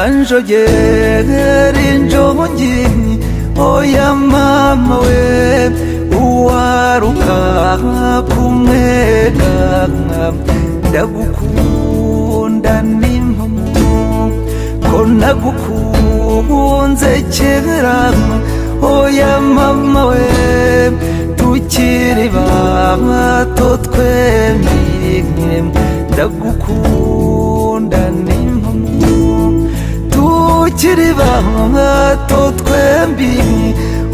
kanjogera injongi oya mama we uwaruka kumwega ndagukunda n'impamo ko nagukunze kera oya mama we tukiri bato twembi ndagukunda n'impamo tukiri bato twembi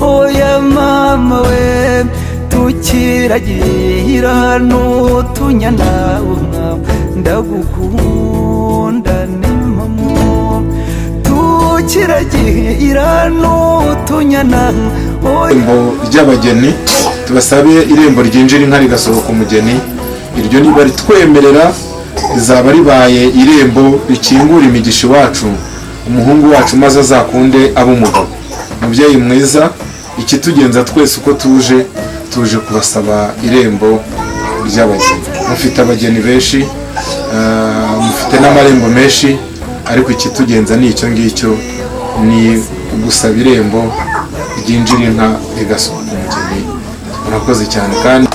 oya mama we tukiragira n'utunyana ndagukunda n'impamo tukiragira n'utunyana irembo ry'abageni tubasabiye irembo ryinjira inka rigasohoka umugeni iryo niba ritwemerera rizaba ribaye irembo rikingura imigisha iwacu umuhungu wacu maze azakunde abo umugabo mubyeyi mwiza ikitugenza twese uko tuje kubasaba irembo ry'abageni mufite abageni benshi mufite n'amarembo menshi ariko ikitugenza ni icyo ngicyo ni ugusaba irembo ryinjira inka rigasohoka umugeni murakoze cyane kandi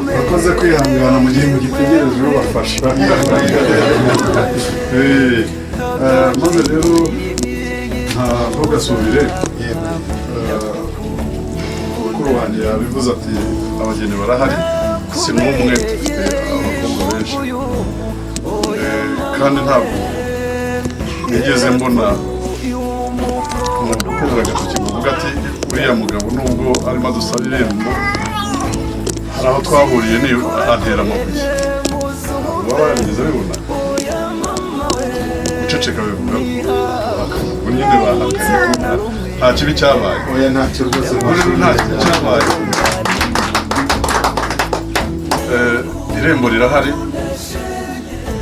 murakoze kwihangana mu gihe mugitegereje ubafasha maze rero ntugasubire mukuru wanjye yabivuze ati abageni barahari si n'umwe dufite abakobwa benshi kandi ntabwo nigeze mbona umukobwa agatoki kuvuga ati uriya mugabo nubwo arimo adusaba irembo hari aho twahuriye ni antera amabuye baba yarigeze bibona guceceka bivuga ngo nyine bahakanye nta kibi cyabaye oya ntacyo rwose nta kibi cyabaye irembo rirahari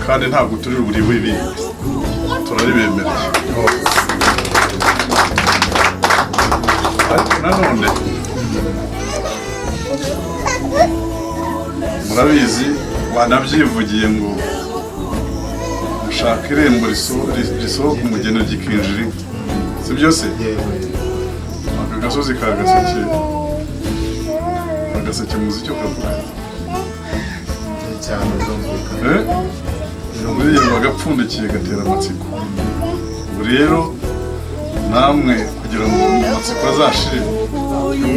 kandi ntabwo turi buri wibi turaribemereye ariko nanone murabizi wanabyivugiye ngo ushaka irembo risohoka umugeni ry'ikinjiri si byose aka gasozi ka agaseke muzi icyo kavuga cyane buriya bagapfundikiye gatera amatsiko ubu rero namwe kugira ngo amatsiko azashire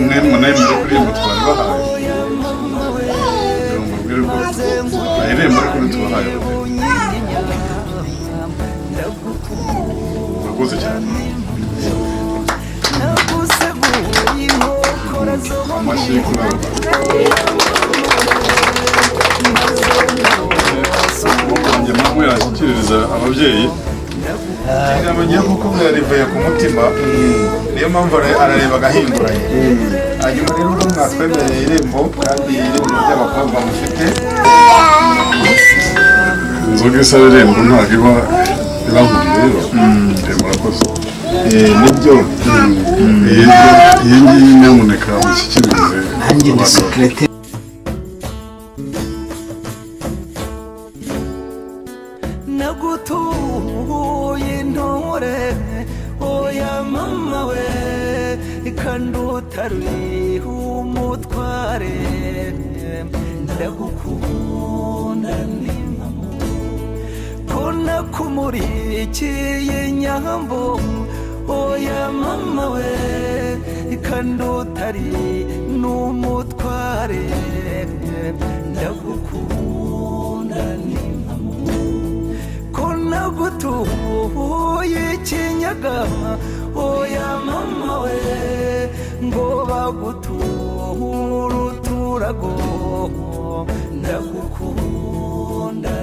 mwe munemere kuri irembo twari bahaye kugira ngo mbwire ko irembo ariko ntitubahaye murakoze cyane amashyi kuri abo banjye mpamvu yashyikiriza ababyeyi ijambo ngiye kukubwira rivuye ku mutima niyo mpamvu arareba agahinduranye hanyuma rero ubwo mwatwemereye irembo kandi irembo ry'abakobwa mufite inzoga isa irembo ntabwo iba ibanguriye rero murakoze nibyo iyi ngiyi nyamuneka mushyikirize nanjye ni secrétaire nagutuye intore oya mama we kandi utari umutware ndagukunda n'impamo ko nakumurikiye nyambo oya mama we kandi utari n'umutware ndagukunda n'impamo ko nagutuye ikinyaga oya mama we ngo baguture uturago ndagukunda